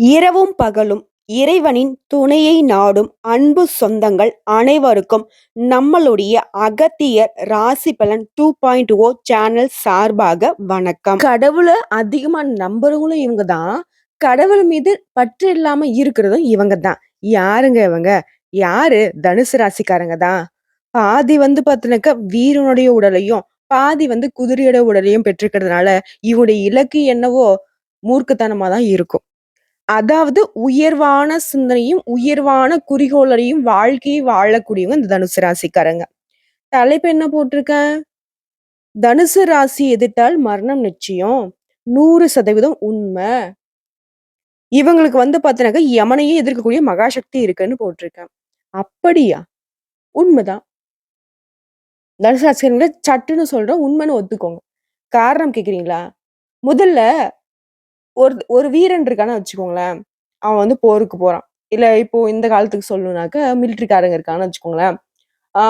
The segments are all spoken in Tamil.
இரவும் பகலும் இறைவனின் துணையை நாடும் அன்பு சொந்தங்கள் அனைவருக்கும் நம்மளுடைய அகத்தியர் ராசி பலன் 2.0 சேனல் சார்பாக வணக்கம். கடவுளை அதிகமா நம்புறவங்களும் இவங்க தான். கடவுள் மீது பற்று இல்லாம இருக்கிறதும் இவங்க தான். யாருங்க இவங்க? யாரு? தனுசு ராசிக்காரங்க தான். பாதி பாத்தீங்கன்னாக்கா வீரனுடைய உடலையும், பாதி குதிரையோட உடலையும் பெற்றிருக்கிறதுனால இவங்களுடைய இலக்கு என்னவோ மூர்க்கத்தனமா தான் இருக்கும். அதாவது உயர்வான சிந்தனையும், உயர்வான குறிக்கோளையும் வாழ்க்கையை வாழக்கூடியவங்க இந்த தனுசு ராசிக்காரங்க. தலைப்பு என்ன போட்டிருக்கேன்? தனுசு ராசி எதிர்த்தால் மரணம் நிச்சயம். 100% உண்மை. இவங்களுக்கு பார்த்தீங்கன்னாக்கா, யமனையே எதிர்க்கக்கூடிய மகாசக்தி இருக்குன்னு போட்டிருக்கேன். அப்படியா? உண்மைதான். தனுசு ராசிக்காரங்கள சட்டுன்னு சொல்றேன், உண்மைன்னு ஒத்துக்கோங்க. காரணம் கேட்கிறீங்களா? முதல்ல ஒரு ஒரு வீரன் இருக்கான்னு வச்சுக்கோங்களேன். அவன் போருக்கு போறான். இல்ல இப்போ இந்த காலத்துக்கு சொல்லணும்னாக்க மிலிட்டரிக்காரங்க இருக்காங்கன்னு வச்சுக்கோங்களேன்.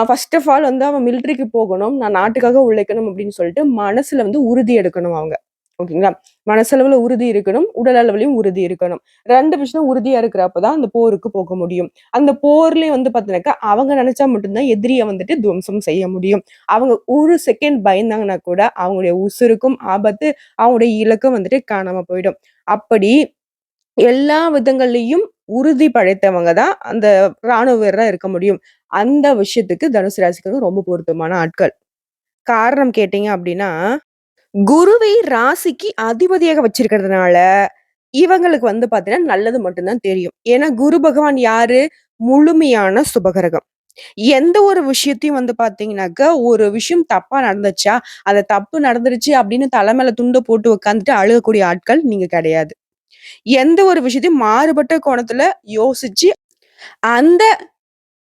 ஃபர்ஸ்ட் ஆஃப் ஆல் அவன் மிலிட்டரிக்கு போகணும். நான் நாட்டுக்காக உழைக்கணும் அப்படின்னு சொல்லிட்டு மனசுல உறுதி எடுக்கணும் அவங்க. ஓகேங்களா? மனசளவுல உறுதி இருக்கணும். உடல் அளவுலயும் உறுதி இருக்கணும். 2 விஷயம் உறுதியா இருக்கிறப்ப தான் அந்த போருக்கு போக முடியும். அந்த போர்லயும் பார்த்தீங்கன்னாக்கா, அவங்க நினைச்சா மட்டும் தான் எதிரிய துவம்சம் செய்ய முடியும். அவங்க ஒரு செகண்ட் பயந்தாங்கன்னா கூட அவங்களுடைய உசுருக்கும் ஆபத்து, அவங்களுடைய இலக்கும் காணாம போயிடும். அப்படி எல்லா விதங்கள்லயும் உறுதி படைத்தவங்க தான் அந்த ராணுவ வீரரா இருக்க முடியும். அந்த விஷயத்துக்கு தனுசு ராசிக்காரங்க ரொம்ப பொருத்தமான ஆட்கள். காரணம் கேட்டீங்க அப்படின்னா, குருவை ராசிக்கு அதிபதியாக வச்சிருக்கிறதுனால, இவங்களுக்கு பார்த்தீங்கன்னா, நல்லது மட்டும் தான் தெரியும். ஏன்னா குரு பகவான் யாரு? முழுமையான சுபகிரகம். எந்த ஒரு விஷயத்தையும் பார்த்தீங்கன்னாக்க, ஒரு விஷயம் தப்பா நடந்துச்சா, அந்த தப்பு நடந்துருச்சு அப்படின்னு தல மேல துண்ட போட்டு உட்கார்ந்துட்டு அழுகக்கூடிய ஆட்கள் நீங்க கிடையாது. எந்த ஒரு விஷயத்தையும் மாறுபட்ட கோணத்துல யோசிச்சு, அந்த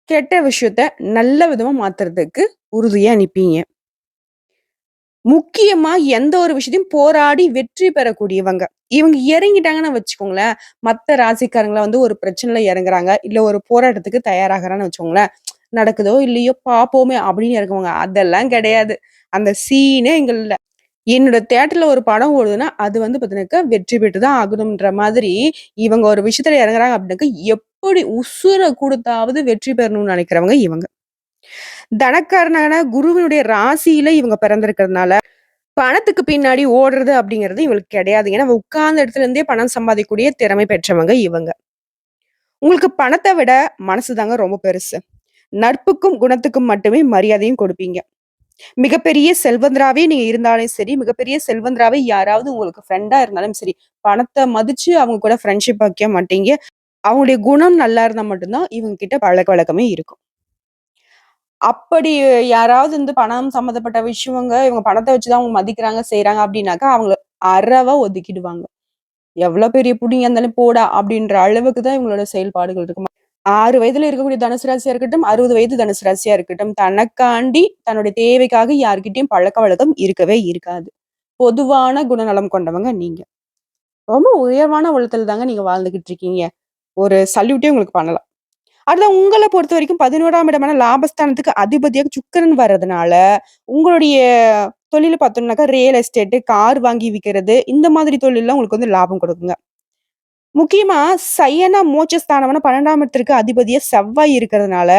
கெட்ட விஷயத்த நல்ல விதமா மாத்துறதுக்கு உறுதியா நிப்பீங்க. முக்கியமா எந்த ஒரு விஷயத்தையும் போராடி வெற்றி பெறக்கூடியவங்க. இவங்க இறங்கிட்டாங்கன்னு வச்சுக்கோங்களேன், மத்த ராசிக்காரங்கள ஒரு பிரச்சனையில இறங்குறாங்க, இல்ல ஒரு போராட்டத்துக்கு தயாராகுறான்னு வச்சுக்கோங்களேன், நடக்குதோ இல்லையோ பார்ப்போமே அப்படின்னு இறங்குவாங்க. அதெல்லாம் கிடையாது. அந்த சீனே இங்க இல்ல. என்னோட தியேட்டர்ல ஒரு படம் ஓடுதுன்னா, அது பார்த்தீங்கன்னாக்கா, வெற்றி பெற்று தான் ஆகணும்ன்ற மாதிரி, இவங்க ஒரு விஷயத்துல இறங்குறாங்க அப்படின்னாக்கா, எப்படி உசுர குடுத்தாவது வெற்றி பெறணும்னு நெனைக்கிறவங்க இவங்க. தனக்காரனான குருவினுடைய ராசியில இவங்க பிறந்திருக்கிறதுனால, பணத்துக்கு பின்னாடி ஓடுறது அப்படிங்கிறது இவங்களுக்கு கிடையாது. ஏன்னா, உட்கார்ந்த இடத்துல இருந்தே பணம் சம்பாதிக்கக்கூடிய திறமை பெற்றவங்க இவங்க. உங்களுக்கு பணத்த விட மனசு தாங்க ரொம்ப பெருசு. நட்புக்கும், குணத்துக்கும் மட்டுமே மரியாதையும் கொடுப்பீங்க. மிகப்பெரிய செல்வந்தராவே நீங்க இருந்தாலும் சரி, மிகப்பெரிய செல்வந்தராவே யாராவது உங்களுக்கு ஃப்ரெண்டா இருந்தாலும் சரி, பணத்த மதிச்சு அவங்க கூட ஃப்ரெண்ட்ஷிப் வைக்க மாட்டீங்க. அவங்களுடைய குணம் நல்லா இருந்தா மட்டும் தான் இவங்க கிட்ட பழக்கவழக்கமே இருக்கும். அப்படி யாராவது பணம் சம்மந்தப்பட்ட விஷயங்க, இவங்க பணத்த வச்சு தான் அவங்க மதிக்கிறாங்க, செய்றாங்க அப்படின்னாக்கா, அவங்கள அறவா ஒதுக்கிடுவாங்க. எவ்வளோ பெரிய புடிங்கா இருந்தாலும் போடா அப்படின்ற அளவுக்கு தான் இவங்களோட செயல்பாடுகள் இருக்கும். 6 வயதுல இருக்கக்கூடிய தனுசு ராசியா இருக்கட்டும், 60 வயது தனுசு ராசியா இருக்கட்டும், தனக்காண்டி தன்னுடைய தேவைக்காக யார்கிட்டயும் பழக்கவழக்கம் இருக்கவே இருக்காது. பொதுவான குணநலம் கொண்டவங்க நீங்க. ரொம்ப உயர்வான உளத்துல தாங்க நீங்க வாழ்ந்துகிட்டு இருக்கீங்க. ஒரு சல்யூட்டே உங்களுக்கு பண்ணலாம். அடுத்து உங்கள பொறுத்தவரைக்கும் 11ஆம் இடமான லாபஸ்தானத்துக்கு அதிபதியாக சுக்கிரன் வர்றதுனால, உங்களுடைய தொழில பார்த்தோம்னாக்கா, ரியல் எஸ்டேட், கார் வாங்கி விக்கிறது, இந்த மாதிரி தொழில்லாம் உங்களுக்கு லாபம் கொடுக்குங்க. முக்கியமா சயன மோட்சஸ்தானமான 12ஆம் இடத்திற்கு அதிபதியா செவ்வாய் இருக்கிறதுனால,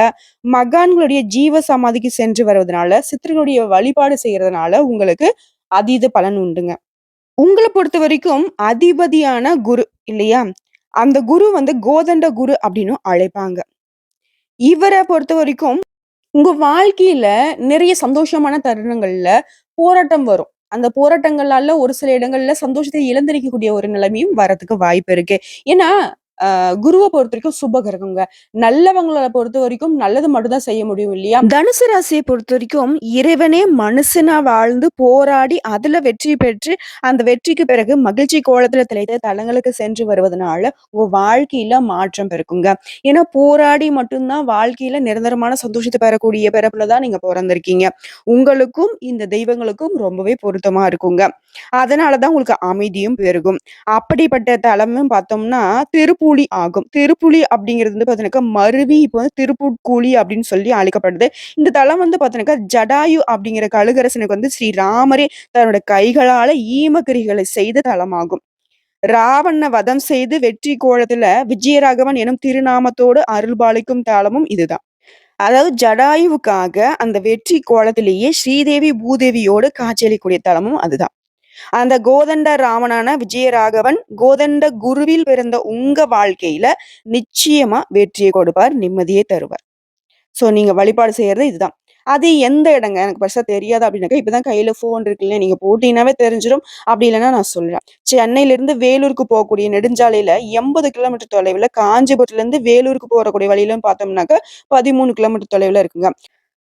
மகான்களுடைய ஜீவ சமாதிக்கு சென்று வருவதனால, சித்தர்களுடைய வழிபாடு செய்யறதுனால உங்களுக்கு அதீத பலன் உண்டுங்க. உங்கள பொறுத்தவரைக்கும் அதிபதியான குரு இல்லையா? அந்த குரு கோதண்ட குரு அப்படின்னும் அழைப்பாங்க. இவர பொறுத்தவரைக்கும் உங்க வாழ்க்கையில நிறைய சந்தோஷமான தருணங்கள்ல போராட்டம் வரும். அந்த போராட்டங்களால ஒரு சில இடங்கள்ல சந்தோஷத்தை இழந்திருக்கக்கூடிய ஒரு நிலைமையும் வரதுக்கு வாய்ப்பு இருக்கு. ஏன்னா, குருவ பொறுத்தவரைக்கும் சுப கிரகங்க. நல்லவங்கள பொறுத்தவரைக்கும் நல்லது மட்டும் தான் செய்ய முடியும் இல்லையா? தனுசு ராசிய பொறுத்தவரைக்கும் இறைவனே மனுஷனா வாழ்ந்து போராடி அதுல வெற்றி பெற்று, அந்த வெற்றிக்கு பிறகு மகிழ்ச்சி கோலத்துல திளைத்த தலங்களுக்கு சென்று வருவதனால, உங்க வாழ்க்கையில மாற்றம் பிறக்குங்க. ஏன்னா போராடி மட்டும் தான் வாழ்க்கையில நிரந்தரமான சந்தோஷத்த பெறக்கூடிய பிறப்புல தான் நீங்க பொறந்திருக்கீங்க. உங்களுக்கும் இந்த தெய்வங்களுக்கும் ரொம்பவே பொருத்தமா இருக்குங்க. அதனால தான் உங்களுக்கு அமைதியும் பெருகும். அப்படிப்பட்ட தலமும் பார்த்தோம்னா, திருப்புலி ஆகும். திருப்புலி அப்படிங்கிறது பார்த்தீங்கன்னாக்கா, மருவி இப்போ திருப்புட்கூலி அப்படின்னு சொல்லி அழைக்கப்படுது. இந்த தலம் பார்த்தீங்கன்னாக்கா, ஜடாயு அப்படிங்கிற கழுகரசனுக்கு ஸ்ரீ ராமரே தன்னோட கைகளால ஈமக்கிரிகளை செய்த தலமாகும். ராவண வதம் செய்து வெற்றி கோலத்துல விஜயராகவன் எனும் திருநாமத்தோடு அருள்பாலிக்கும் தலமும் இதுதான். அதாவது ஜடாயுவுக்காக அந்த வெற்றி கோலத்திலேயே ஸ்ரீதேவி, பூதேவியோடு காட்சியளிக்கக்கூடிய தலமும் அதுதான். அந்த கோதண்ட ராமனான விஜயராகவன், கோதண்ட குருவில் பிறந்த உங்க வாழ்க்கையில நிச்சயமா வெற்றிய கொடுப்பார், நிம்மதியே தருவார். ஸோ நீங்க வழிபாடு செய்யறது இதுதான். அது எந்த இடங்க? எனக்கு பெருசா தெரியாது அப்டின்னாக்கா, இப்பதான் கையில ஃபோன் இருக்குல்ல, நீங்க போட்டீங்கன்னாவே தெரிஞ்சிரும். அப்டி இல்லன்னா நான் சொல்றேன். சென்னையிலிருந்து வேலூருக்கு போகக்கூடிய நெடுஞ்சாலையில 80 கிலோமீட்டர் தொலைவுல, காஞ்சிபுரத்துலருந்து வேலூருக்கு போறக்கூடிய வழியிலன்னு பார்த்தோம்னாக்கா, 13 கிலோமீட்டர் தொலைவுல இருக்குங்க.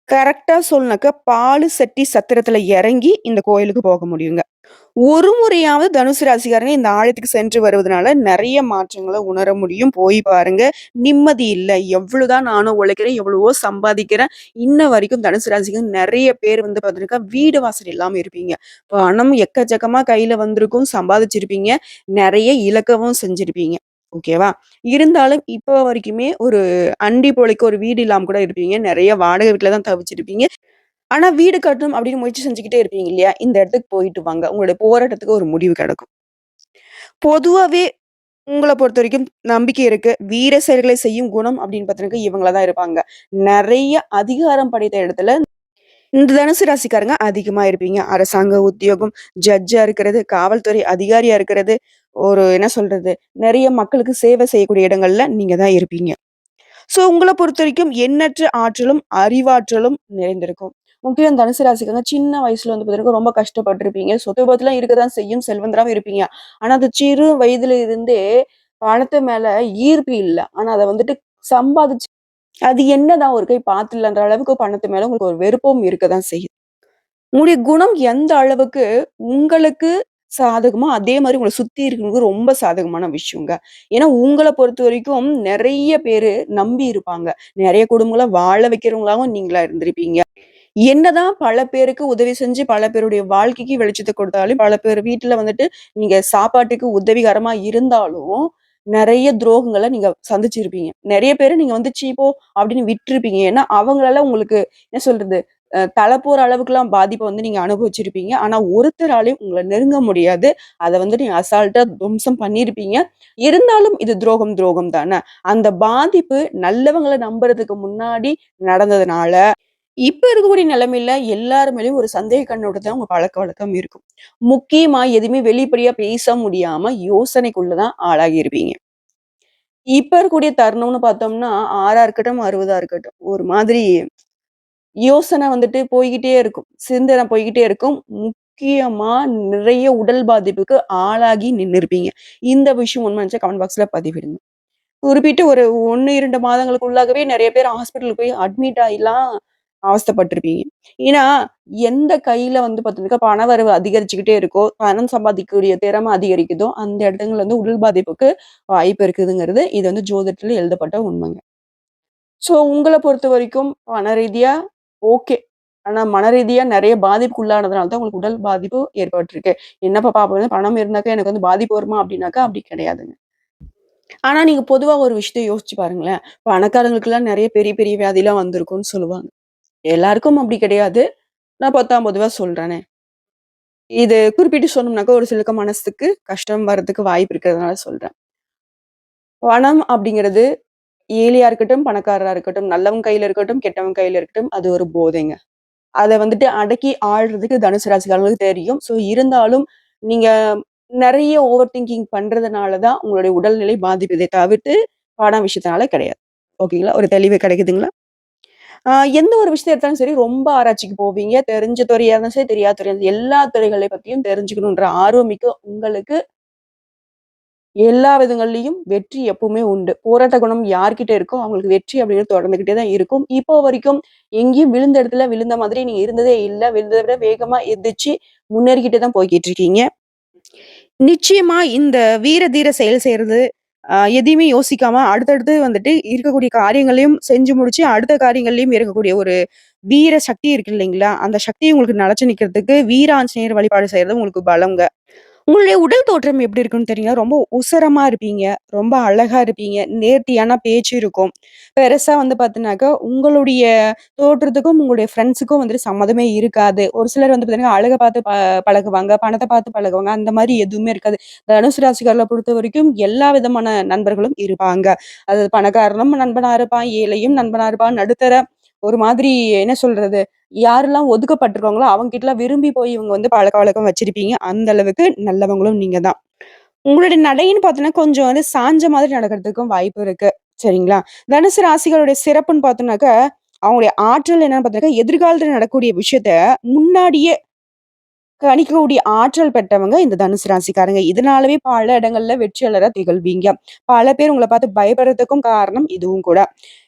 கரெக்ட்டா சொல்லணும்னாக்கா, பாலுசெட்டி சத்திரத்துல எறங்கி இந்த கோயிலுக்கு போக முடியுங்க. ஒரு முறையாவது தனுசு ராசிக்காரங்க இந்த ஆலயத்துக்கு சென்று வருவதனால நெறைய மாற்றங்கள உணர முடியும். போய் பாருங்க. நிம்மதி இல்ல. எவ்வளவுதான் நானும் உழைக்கிறேன், எவ்வளவோ சம்பாதிக்கிறேன். இன்ன வரைக்கும் தனுசு ராசிக்கு நெறைய பேர் வந்து பார்த்தீங்கன்னாக்கா, வீடு வாசல் இல்லாம இருப்பீங்க. பணம் எக்கச்சக்கமா கையில வந்திருக்கும், சம்பாதிச்சிருப்பீங்க. நெறைய இழக்கவும் செஞ்சிருப்பீங்க. ஓகேவா? இருந்தாலும் இப்ப வரைக்குமே ஒரு அண்டி பொழைக்க ஒரு வீடு இல்லாம கூட இருப்பீங்க. நெறைய வாடகை வீட்ல தான் தவிச்சிருப்பீங்க. ஆனா வீடு கட்டணும் அப்படின்னு முயற்சி செஞ்சுக்கிட்டே இருப்பீங்க இல்லையா? இந்த இடத்துக்கு போயிட்டு வாங்க. உங்களுடைய போராட்டத்துக்கு ஒரு முடிவு கிடைக்கும். பொதுவாவே உங்கள பொறுத்தவரைக்கும் நம்பிக்கை இருக்கு. வீர செயல்களை செய்யும் குணம் அப்படின்னு பார்த்தீங்கன்னாக்க இவங்களா தான் இருப்பாங்க. நெறைய அதிகாரம் படைத்த இடத்துல இந்த தனுசு ராசிக்காரங்க அதிகமா இருப்பீங்க. அரசாங்க உத்தியோகம், ஜட்ஜா இருக்கிறது, காவல்துறை அதிகாரியா இருக்கிறது, ஒரு என்ன சொல்றது? நெறைய மக்களுக்கு சேவை செய்யக்கூடிய இடங்கள்ல நீங்க தான் இருப்பீங்க. ஸோ உங்கள பொறுத்தவரைக்கும் எண்ணற்ற ஆற்றலும், அறிவாற்றலும் நிறைந்திருக்கும். முக்கியம் தனுசு ராசிக்காரங்க சின்ன வயசுல வந்து பார்த்தீங்கன்னா, ரொம்ப கஷ்டப்பட்டுருப்பீங்க. சொத்து பத்துலாம் இருக்க தான் செய்யும். செல்வந்தராவும் இருப்பீங்க. ஆனா, அது சிறு வயதில இருந்தே பணத்து மேல ஈர்ப்பு இல்ல. ஆனா, அத வந்துட்டு சம்பாதிச்சு அது என்னதான் ஒரு கை பாத்துலன்ற அளவுக்கு பணத்து மேல உங்களுக்கு ஒரு வெறுப்பும் இருக்க தான் செய்யுது. உங்களுடைய குணம் எந்த அளவுக்கு உங்களுக்கு சாதகமோ, அதே மாரி உங்கள சுத்தி இருக்கிறவங்களுக்கு ரொம்ப சாதகமான விஷயங்க. ஏன்னா, உங்கள பொறுத்தவரைக்கும் நெறைய பேரு நம்பி இருப்பாங்க. நெறைய குடும்பங்கள வாழ வைக்கிறவங்களாவும் நீங்களா இருந்திருப்பீங்க. என்னதான் பல பேருக்கு உதவி செஞ்சு, பல பேருடைய வாழ்க்கைக்கு வெளிச்சத்த கொடுத்தாலும், பல பேர் வீட்ல வந்துட்டு நீங்க சாப்பாட்டுக்கு உதவிகரமா இருந்தாலும், நெறைய துரோகங்கள நீங்க சந்திச்சிருப்பீங்க. நெறைய பேர நீங்க வந்து "சீ போ" அப்படின்னு விட்டுருப்பீங்க. ஏன்னா, அவங்களால உங்களுக்கு என்ன சொல்றது? தல போற அளவுக்குலாம் பாதிப்ப வந்து நீங்க அனுபவிச்சிருப்பீங்க. ஆனா, ஒருத்தராலயும் உங்கள நெருங்க முடியாது. அத வந்துட்டு நீங்க அசால்ட்டா துவம்சம் பண்ணியிருப்பீங்க. இருந்தாலும் இது துரோகம் துரோகம் தான. அந்த பாதிப்பு நல்லவங்கள நம்புறதுக்கு முன்னாடி நடந்ததுனால இப்ப இருக்கக்கூடிய நிலைமையில எல்லார் மேலயும் ஒரு சந்தேக கண்ணோட்டத்துல உங்க பழக்கவழக்கம் இருக்கும். முக்கியமா எதுவுமே வெளிப்படையா பேச முடியாம யோசனைக்குள்ள தான் ஆளாகியிருப்பீங்க. இப்ப இருக்கக்கூடிய தருணம்னு பார்த்தோம்னா, 6ஆ இருக்கட்டும், 60ஆ இருக்கட்டும். ஒரு மாதிரி யோசனை வந்துட்டு போய்க்கிட்டே இருக்கும். சிந்தனை போய்க்கிட்டே இருக்கும். முக்கியமா நிறைய உடல் பாதிப்புக்கு ஆளாகி நின்னுருப்பீங்க. இந்த விஷயம் உண்மைன்னு நெனச்சா கமெண்ட் பாக்ஸ்ல பதிவிடுங்க. குறிப்பிட்டு ஒரு 1, 2 மாதங்களுக்குள்ளாகவே நெறைய பேர் ஹாஸ்பிட்டல் போய் அட்மிட் ஆயிலாம் அவஸ்தைப்பட்டுருப்பீங்க. ஏன்னா, எந்த கையில வந்து பார்த்தீங்கன்னாக்கா பணவரவு அதிகரிச்சுக்கிட்டே இருக்கோ, பணம் சம்பாதிக்கக்கூடிய திறமை அதிகரிக்குதோ, அந்த இடத்துங்கள்ல வந்து உடல் பாதிப்புக்கு வாய்ப்பு இருக்குதுங்கிறது, இது வந்து ஜோதிடத்துல எழுதப்பட்ட உண்மைங்க. ஸோ உங்கள பொறுத்தவரைக்கும் பண ரீதியா ஓகே. ஆனா மன ரீதியா நெறைய பாதிப்புக்குள்ளானதுனால தான் உங்களுக்கு உடல் பாதிப்பு ஏற்பட்டுருக்கு. என்ன பாப்பா பணம் இருந்தாக்கா எனக்கு வந்து பாதிப்பு வருமா? அப்டின்னாக்கா அப்டி கிடையாதுங்க. ஆனா, நீங்க பொதுவா ஒரு விஷயத்த யோசிச்சு பாருங்களேன். பணக்காரங்களுக்கெல்லாம் நெறைய பெரிய, பெரிய வியாதிலாம் வந்திருக்கும்னு சொல்லுவாங்க. எல்லாருக்கும் அப்படி கிடையாது. நான் 10ஆம் பொதுவா சொல்றேனே. இது குறிப்பிட்டு சொன்னோம்னாக்கா ஒரு சிலருக்கு மனசுக்கு கஷ்டம் வரதுக்கு வாய்ப்பு இருக்கிறதுனால சொல்றேன். பணம் அப்படிங்கிறது ஏழையா இருக்கட்டும், பணக்காரரா இருக்கட்டும், நல்லவங்க கையில இருக்கட்டும், கெட்டவங்க கையில இருக்கட்டும், அது ஒரு போதைங்க. அத வந்துட்டு அடக்கி ஆள்றதுக்கு தனுசு ராசிக்காரங்களுக்கு தெரியும். ஸோ இருந்தாலும் நீங்க நெறைய ஓவர் திங்கிங் பண்றதுனால தான் உங்களுடைய உடல்நிலை பாதிக்குதே தவிர்த்து, பண விஷயத்தினால கிடையாது. ஓகேங்களா? ஒரு தெளிவு கிடைக்குதுங்களா? ஆ எந்த ஒரு விஷயத்த எடுத்தாலும் சரி, ரொம்ப ஆராய்ச்சிக்கு போவீங்க. தெரிஞ்ச துறையா இருந்தாலும் சரி, தெரியாத துறையா இருந்தாலும் எல்லா துறைகளை பத்தியும் தெரிஞ்சுக்கணுன்ற ஆர்வம் மிக்க உங்களுக்கு எல்லா விதங்கள்லயும் வெற்றி எப்பவுமே உண்டு. போராட்ட குணம் யார்கிட்ட இருக்கோ, அவங்களுக்கு வெற்றி அப்படிங்கிறது தொடர்ந்துகிட்டே தான் இருக்கும். இப்போ வரைக்கும் எங்கேயும் விழுந்த இடத்துல விழுந்த மாதிரி நீங்க இருந்ததே இல்ல. விழுந்தத விட வேகமா எந்திரிச்சு முன்னேறிக்கிட்டே தான் போய்க்கிட்டு இருக்கீங்க. நிச்சயமா இந்த வீர தீர செயல் செய்றது, எதையுமே யோசிக்காம அடுத்தடுத்து வந்துட்டு இருக்கக்கூடிய காரியங்களையும் செஞ்சு முடிச்சு, அடுத்த காரியங்கள்லயும் இருக்கக்கூடிய ஒரு வீர சக்தி இருக்கு இல்லைங்களா? அந்த சக்தி உங்களுக்கு நிலைச்சு நிக்கிறதுக்கு வீர ஆஞ்சநேயர் வழிபாடு செய்றது உங்களுக்கு பலம்ங்க. உங்களுடைய உடல் தோற்றம் எப்படி இருக்குன்னு தெரியுங்களா? ரொம்ப உசரமா இருப்பீங்க. ரொம்ப அழகா இருப்பீங்க. நேர்த்தியான பேச்சு இருக்கும். பெருசா வந்து பார்த்தீங்கன்னாக்கா, உங்களுடைய தோற்றத்துக்கும், உங்களுடைய ஃப்ரெண்ட்ஸுக்கும் வந்துட்டு சம்மதமே இருக்காது. ஒரு சிலர் வந்து பார்த்தீங்கன்னா, அழக பார்த்து பழகுவாங்க. பணத்த பார்த்து பழகுவாங்க. அந்த மாரி எதுவுமே இருக்காது. தனுசு ராசிக்காரர்கள பொறுத்தவரைக்கும் எல்லா விதமான நண்பர்களும் இருப்பாங்க. அது பணக்காரனும் நண்பனா இருப்பான், ஏழையும் நண்பனா இருப்பான், நடுத்தர ஒரு மாதிரி என்ன சொல்றது? யாரெல்லாம் ஒதுக்கப்பட்டுருக்காங்களோ, அவங்க கிட்டலாம் விரும்பி போய் இவங்க வந்து பழக்கவழக்கம் வச்சிருப்பீங்க. அந்த அளவுக்கு நல்லவங்களும் நீங்க தான். உங்களுடைய நடைன்னு பார்த்தீங்கன்னா, கொஞ்சம் வந்து சாஞ்ச மாதிரி நடக்கிறதுக்கும் வாய்ப்பு இருக்கு. சரிங்களா? தனுசு ராசிகளுடைய சிறப்புன்னு பார்த்தோம்னாக்கா, அவங்களுடைய ஆற்றல் என்னன்னு பார்த்தீங்கன்னா, எதிர்காலத்துல நடக்கக்கூடிய விஷயத்த முன்னாடியே கணிக்கக்கூடிய ஆற்றல் பெற்றவங்க இந்த தனுசு ராசிக்காரங்க. இதனாலவே பல இடங்கள்ல வெற்றியாளரா திகழ்வீங்க. பல பேர் உங்கள பார்த்து பயப்படுறதுக்கும் காரணம் இதுவும் கூட.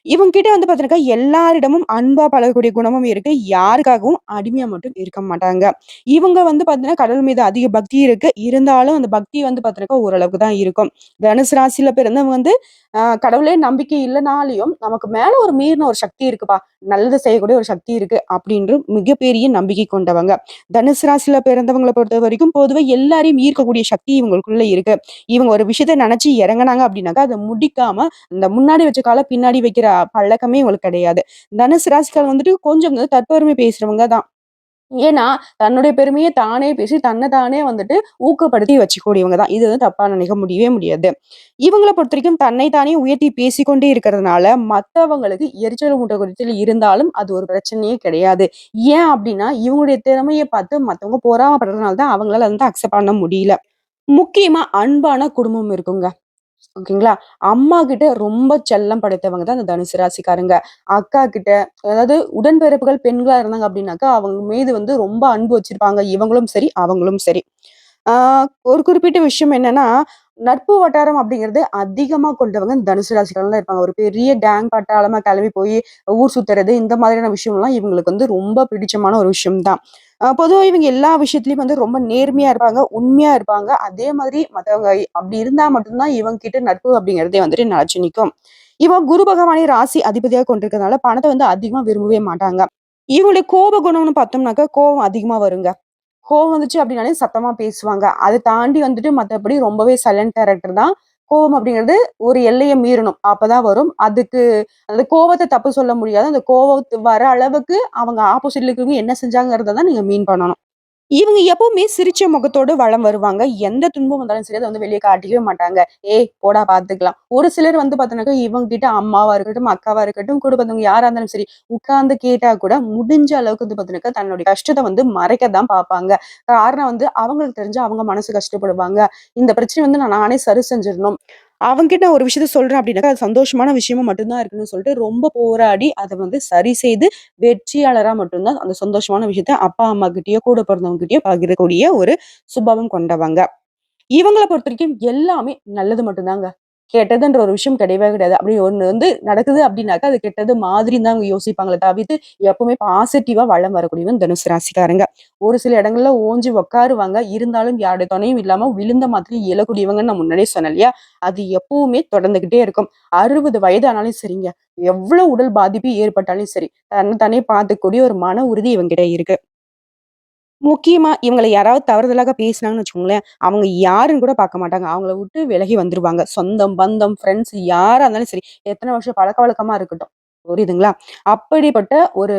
இவங்க கிட்ட வந்து பார்த்தீங்கன்னாக்கா, எல்லாரிடமும் அன்பா பழகக்கூடிய குணமும் இருக்கு. யாருக்காகவும் அடிமையா மட்டும் இருக்க மாட்டாங்க. இவங்க வந்து பார்த்தீங்கன்னா, கடவுள் மீது அதிக பக்தி இருக்கு. இருந்தாலும் அந்த பக்தி வந்து பார்த்தீங்கன்னாக்கா, ஓரளவுக்கு தான் இருக்கும். தனுசு ராசியில பிறந்தவங்க வந்து கடவுளே நம்பிக்கை இல்லனாலயும், நமக்கு மேல ஒரு மீறின ஒரு சக்தி இருக்குப்பா. நல்லது செய்யக்கூடிய ஒரு சக்தி இருக்கு. அப்படின்ற மிகப்பெரிய நம்பிக்கை கொண்டவங்க. தனுசு ராசியில பிறந்தவங்கள பொறுத்தவரைக்கும் பொதுவா எல்லாரையும் ஈர்க்கக்கூடிய சக்தி இவங்களுக்குள்ள இருக்கு. இவங்க ஒரு விஷயத்த நெனச்சு இறங்குனாங்க அப்படின்னாக்கா, அத முடிக்காம இந்த முன்னாடி வச்ச கால பின்னாடி வைக்கிற பழக்கமே இவங்களுக்கு கிடையாது. தனுசு ராசிக்காரங்க வந்துட்டு கொஞ்சம் வந்து தற்பெருமை பேசுறவங்க தான். ஏன்னா, தன்னுடைய பெருமைய தானே பேசி, தன்ன தானே வந்துட்டு ஊக்கப்படுத்தி வச்சுக்கூடியவங்க தான். இது வந்து தப்பா நினைக்க முடியவே முடியாது. இவங்கள பொறுத்தவரைக்கும் தன்னை தானே உயர்த்தி பேசிக்கொண்டே இருக்கிறதுனால, மத்தவங்களுக்கு எரிச்சல் ஊட்டக்கூடியதில் இருந்தாலும் அது ஒரு பிரச்சனையே கிடையாது. ஏன் அப்டின்னா, இவங்களுடைய திறமைய பார்த்து மத்தவங்க பொறாமப்படுறதுனால தான் அவங்களால வந்து அக்செப்ட் பண்ண முடியல. முக்கியமா அன்பான குடும்பம் இருக்குங்க. ஓகேங்களா? அம்மா கிட்ட ரொம்ப செல்லம் படைத்தவங்க தான் இந்த தனுசு ராசிக்காரங்க. அக்கா கிட்ட அதாவது உடன்பிறப்புகள் பெண்களா இருந்தாங்க அப்டின்னாக்கா, அவங்க மீது வந்து ரொம்ப அன்பு வச்சிருப்பாங்க. இவங்களும் சரி, அவங்களும் சரி. ஆ ஒரு குறிப்பிட்ட விஷயம் என்னன்னா, நட்பு வட்டாரம் அப்படிங்கிறது அதிகமா கொண்டவங்க இந்த தனுசு ராசிக்காரங்க தான் இருப்பாங்க. ஒரு பெரிய கேங் பட்டாளமா கிளம்பி போய் ஊர் சுத்துறது, இந்த மாதிரியான விஷயம்லாம் இவங்களுக்கு வந்து ரொம்ப பிடிச்சமான ஒரு விஷயம் தான். பொதுவா இவங்க எல்லா விஷயத்துலயும் வந்து ரொம்ப நேர்மையா இருப்பாங்க, உண்மையா இருப்பாங்க. அதே மாதிரி மத்தவங்க அப்படி இருந்தா மட்டும் தான் இவங்க கிட்ட நட்பு அப்படிங்கிறதே வந்துட்டு நிலைச்சு நிக்கும். இவன் குரு பகவானை ராசி அதிபதியா கொண்டிருக்கிறதுனால பணத்த வந்து அதிகமா விரும்பவே மாட்டாங்க. இவங்களுடைய கோப குணம்னு பார்த்தோம்னாக்கா, கோவம் அதிகமா வருங்க. கோவம் வந்துச்சு அப்படின்னாலே சத்தமா பேசுவாங்க. அத தாண்டி வந்துட்டு மத்தபடி ரொம்பவே சைலன்ட் கேரக்டர் தான். கோவம் அப்படிங்கிறது ஒரு எல்லைய மீறணும். அப்பதான் வரும். அதுக்கு அந்த கோவத்த தப்பு சொல்ல முடியாது. அந்த கோவத்து வர அளவுக்கு அவங்க ஆப்போசிட்ல இருக்கிறவங்க என்ன செஞ்சாங்கறத தான் நீங்க மீன் பண்ணணும். இவங்க எப்பவுமே சிரிச்ச முகத்தோட வலம் வருவாங்க. எந்த துன்பம் வந்தாலும் சரி, அத வந்து வெளிய காட்டிக்கவே மாட்டாங்க. "ஏய் போடா பார்த்துக்கலாம்." ஒரு சிலர் வந்து பார்த்தீங்கன்னாக்கா, இவங்க கிட்ட அம்மாவா இருக்கட்டும், அக்காவா இருக்கட்டும், கூட பிறந்தவங்க யாரா இருந்தாலும் சரி, உட்கார்ந்து கேட்டா கூட முடிஞ்ச அளவுக்கு வந்து பார்த்தீங்கன்னாக்கா, தன்னுடைய கஷ்டத்த வந்து மறைக்க தான் பார்ப்பாங்க. காரணம் வந்து அவங்களுக்கு தெரிஞ்சு அவங்க மனசு கஷ்டப்படுவாங்க. இந்த பிரச்சனைய வந்து நானே சரி செஞ்சிரணும். அவங்கிட்ட ஒரு விஷயத்த சொல்றேன் அப்படின்னாக்கா, அது சந்தோஷமான விஷயமா மட்டும் தான் இருக்குன்னு சொல்லிட்டு ரொம்ப போராடி அத வந்து சரி செய்து வெற்றியாளரா மட்டும் தான் அந்த சந்தோஷமான விஷயத்த அப்பா, அம்மா கிட்டயோ, கூட பிறந்தவங்க கிட்டயோ பகிரக்கூடிய ஒரு சுபாவம் கொண்டவங்க. இவங்கள பொறுத்தவரைக்கும் எல்லாமே நல்லது மட்டும் தாங்க. கெட்டதுன்ற ஒரு விஷயம் கிடையவே கிடையாது. அப்படி ஒண்ணு வந்து நடக்குது அப்படின்னாக்கா, அது கெட்டது மாதிரின்னு தான் அவங்க யோசிப்பாங்களே தவிர்த்து, எப்பவுமே பாசிட்டிவா வலம் வரக்கூடியவன் தனுசு ராசிக்காரங்க. ஒரு சில இடங்கள்ல ஓஞ்சு உட்காருவாங்க. இருந்தாலும் யாருடைய துணையும் இல்லாம விழுந்த மாதிரி எழக்கூடியவங்கன்னு நான் முன்னாடியே சொன்னேன் இல்லையா? அது எப்பவுமே தொடர்ந்துகிட்டே இருக்கும். 60 வயது ஆனாலும் சரிங்க. எவ்வளவு உடல் பாதிப்பு ஏற்பட்டாலும் சரி, தன்ன தானே பார்த்துக்கக்கூடிய ஒரு மன உறுதி இவங்கிட்ட இருக்கு. முக்கியமா இவங்கள யாராவது தவறுதலாக பேசினாங்கன்னு வச்சுக்கோங்களேன், அவங்க யாருன்னு கூட பார்க்க மாட்டாங்க. அவங்கள விட்டு விலகி வந்துருவாங்க. சொந்தம், பந்தம், ஃப்ரெண்ட்ஸ் யாரா இருந்தாலும் சரி, எத்தன வருஷம் பழக்கவழக்கமா இருக்கட்டும். புரியுதுங்களா? அப்படிப்பட்ட ஒரு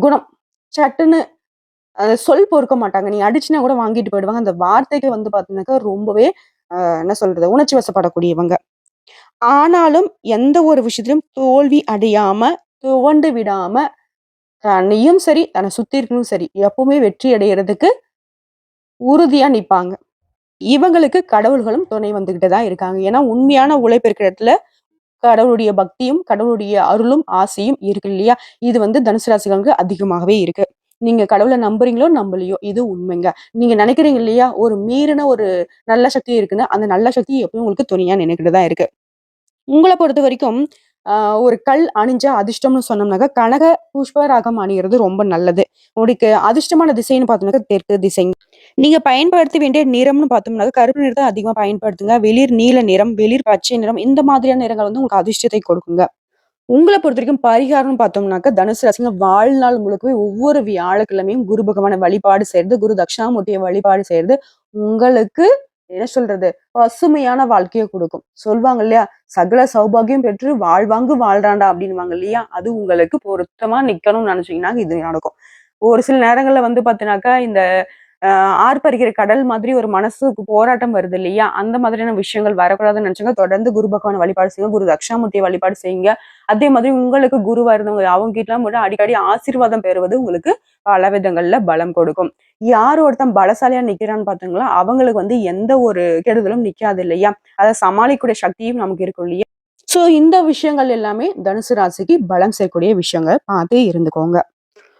குணம். சட்டுன்னு சொல் பொறுக்க மாட்டாங்க. நீ அடிச்சினா கூட வாங்கிட்டு போயிடுவாங்க. அந்த வார்த்தைக்கு வந்து பார்த்தீங்கன்னாக்கா, ரொம்பவே என்ன சொல்றது? உணர்ச்சி வசப்படக்கூடியவங்க. ஆனாலும் எந்த ஒரு விஷயத்திலும் தோல்வி அடையாம, துவண்டு விடாம, தன்னையும் சரி, தன்னை சுத்தி இருக்கவங்களும் சரி, எப்பவுமே வெற்றி அடையறதுக்கு உறுதியா நிப்பாங்க. இவங்களுக்கு கடவுள்களும் துணை வந்துகிட்டு தான் இருக்காங்க. ஏன்னா, உண்மையான உழைப்பு இருக்கிற இடத்துல கடவுளுடைய பக்தியும், கடவுளுடைய அருளும், ஆசையும் இருக்கு இல்லையா? இது வந்து தனுசு ராசிக்காரங்களுக்கு அதிகமாகவே இருக்கு. நீங்க கடவுள நம்புறீங்களோ, நம்பலையோ இது உண்மைங்க. நீங்க நினைக்கிறீங்க இல்லையா? ஒரு மீறின ஒரு நல்ல சக்தி இருக்குன்னு, அந்த நல்ல சக்தி எப்பவும் உங்களுக்கு துணையா நின்னுகிட்டு தான் இருக்கு. உங்கள பொறுத்தவரைக்கும், அ ஒரு கல் அணிஞ்சா அதிர்ஷ்டம்னு சொன்னோம்னாக்கா, கனக புஷ்பராகம் அணியிறது ரொம்ப நல்லது. உங்களுக்கு அதிர்ஷ்டமான திசைன்னு பார்த்தோம்னாக்கா, தெற்கு திசை. நீங்க பயன்படுத்த வேண்டிய நிறம்னு பார்த்தோம்னாக்கா, கருப்பு நிறத்த அதிகமா பயன்படுத்துங்க. வெளிர் நீல நிறம், வெளிர் பச்சை நிறம் இந்த மாதிரியான நிறங்கள் வந்து உங்களுக்கு அதிர்ஷ்டத்தை கொடுக்குங்க. உங்கள பொறுத்தவரைக்கும் பரிகாரம்னு பார்த்தோம்னாக்க, தனுசு ராசிங்க வாழ்நாள் முழுக்கவே ஒவ்வொரு வியாழக்கிழமையும் குரு பகவான வழிபாடு செய்றது, குரு தட்சிணாமூர்த்திய வழிபாடு செய்றது, உங்களுக்கு என்ன சொல்றது? பசுமையான வாழ்க்கைய குடுக்கும். சொல்வாங்க இல்லையா? "சகல சௌபாக்கியம் பெற்று வாழ்வாங்கு வாழ்றான்டா" அப்படின்னுவாங்க இல்லையா? அது உங்களுக்கு பொருத்தமா நிக்கணும்னு நெனச்சீங்கன்னா, இது நடக்கும். ஒரு சில நேரங்கள்ல வந்து பார்த்தீங்கன்னாக்கா, இந்த ஆர்ப்பரிக்கிற கடல் மாதிரி ஒரு மனசுக்கு போராட்டம் வருது இல்லையா? அந்த மாதிரியான விஷயங்கள் வரக்கூடாதுன்னு நெனச்சவங்க, தொடர்ந்து குரு பகவான வழிபாடு செய்யுங்க. குரு தட்சிணாமூர்த்திய வழிபாடு செய்யுங்க. அதே மாதிரி உங்களுக்கு குருவா இருந்தவங்க, அவங்க கிட்டலாம் கூட அடிக்கடி ஆசீர்வாதம் பெறுவது உங்களுக்கு பல விதங்கள்ல பலம் கொடுக்கும். யார் ஒருத்தன் பலசாலியா நிக்கிறான்னு பார்த்தீங்களா, அவங்களுக்கு வந்து எந்த ஒரு கெடுதலும் நிக்காது இல்லையா? அத சமாளிக்கக்கூடிய சக்தியும் நமக்கு இருக்கும் இல்லையா? சோ இந்த விஷயங்கள் எல்லாமே தனுசு ராசிக்கு பலம் சேர்க்கக்கூடிய விஷயங்கள். பார்த்தே இருந்துக்கோங்க.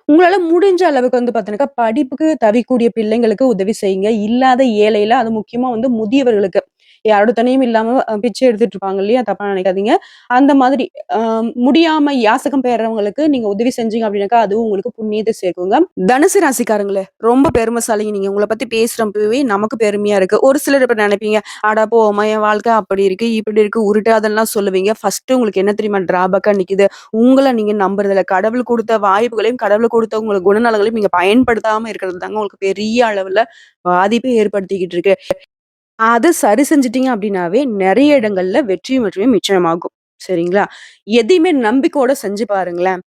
உங்களால முடிஞ்ச அளவுக்கு வந்து பார்த்தீங்கன்னாக்கா, படிப்புக்கு தவிக்கக்கூடிய பிள்ளைங்களுக்கு உதவி செய்யுங்க. இல்லாத ஏழைல அது முக்கியமா வந்து முதியவர்களுக்கு. யாரோட துணையும் இல்லாம பிச்சை எடுத்துட்டு இருப்பாங்க இல்லையா? தப்பா நினைக்காதீங்க. அந்த மாதிரி அ முடியாம யாசகம் பெறுறவங்களுக்கு நீங்க உதவி செஞ்சீங்க அப்படின்னாக்கா, அதுவும் உங்களுக்கு புண்ணியத்த சேர்க்குங்க. தனுசு ராசிக்காரங்களே, ரொம்ப பெருமைசாலிங்க நீங்க. உங்கள பத்தி பேசுறப்பவே நமக்கு பெருமையா இருக்கு. ஒரு சிலர் இப்ப நினைப்பீங்க, "அட போம்மா என் வாழ்க்கை அப்படி இருக்கு, இப்படி இருக்கு" உருட்டு அதெல்லாம் சொல்லுவீங்க. ஃபர்ஸ்ட்டு உங்களுக்கு என்ன தெரியுமா டிராபேக்கா நிக்குது? உங்கள நீங்க நம்புறதில்ல. கடவுள் குடுத்த வாய்ப்புகளையும், கடவுள் குடுத்த உங்களுக்கு குணநலங்களையும் நீங்க பயன்படுத்தாம இருக்கிறது தாங்க உங்களுக்கு பெரிய அளவுல பாதிப்பை ஏற்படுத்திக்கிட்டு இருக்கு. அத சரி செஞ்சுட்டீங்க அப்டின்னாவே, நெறைய இடங்கள்ல வெற்றியும் வெற்றியும் மிச்சமாகும். சரிங்களா? எதையுமே நம்பிக்கையோட செஞ்சு பாருங்களேன்.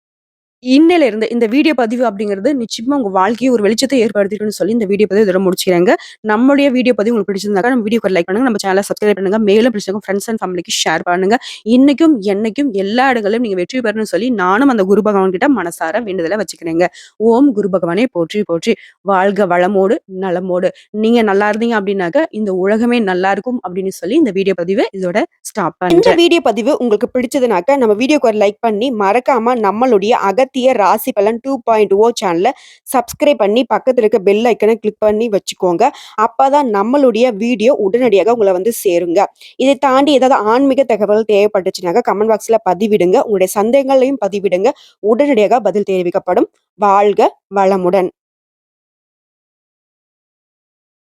இன்னையில இருந்து இந்த வீடியோ பதிவு அப்படிங்கிறது நிச்சயமா உங்க வாழ்க்கைய ஒரு வெளிச்சத்த ஏற்படுத்திருக்குன்னு சொல்லி இந்த வீடியோ பதிவு இதோட முடிச்சுக்கிறேங்க. நம்மளுடைய வீடியோ பதிவு உங்களுக்கு பிடிச்சிருந்தாக்கா நம்ம வீடியோக்கு ஒரு லைக் பண்ணுங்க. நம்ம சேனல சப்ஸ்கிரைப் பண்ணுங்க. மேலும் பிடிச்சவங்க ஃப்ரெண்ட்ஸ் அண்ட் ஃபேமிலிக்கு ஷேர் பண்ணுங்க. இன்னைக்கும், என்னைக்கும் எல்லா இடங்களிலும் நீங்க வெற்றி பெறணும்னு சொல்லி நானும் அந்த குரு பகவான் கிட்ட மனசார வேண்டுதல வச்சுக்கிறேங்க. ஓம் குரு பகவானே போற்றி போற்றி. வாழ்க வளமோடு, நலமோடு. நீங்க நல்லா இருந்தீங்க அப்படின்னாக்க, இந்த உலகமே நல்லா இருக்கும் அப்படின்னு சொல்லி இந்த வீடியோ பதிவ இதோட ஸ்டாப் பண்றேன். இந்த வீடியோ பதிவு உங்களுக்கு பிடிச்சதுனாக்க, நம்ம வீடியோக்கு ஒரு லைக் பண்ணி, மறக்காம நம்மளுடைய அகத்திய ராசி பலன் 2.0 சேனல சப்ஸ்கிரைப் பண்ணி, பக்கத்துல இருக்க பெல் ஐக்கன கிளிக் பண்ணி வச்சுக்கோங்க. அப்பதான் நம்மளுடைய வீடியோ உடனடியாக உங்கள வந்து சேருங்க. இதை தாண்டி ஏதாவது ஆன்மீக தகவல் தேவைப்பட்டுச்சுனாக்க, கமெண்ட் பாக்ஸ்ல பதிவிடுங்க. உங்களுடைய சந்தேகங்களையும் பதிவிடுங்க. உடனடியாக பதில் தெரிவிக்கப்படும். வாழ்க வளமுடன்.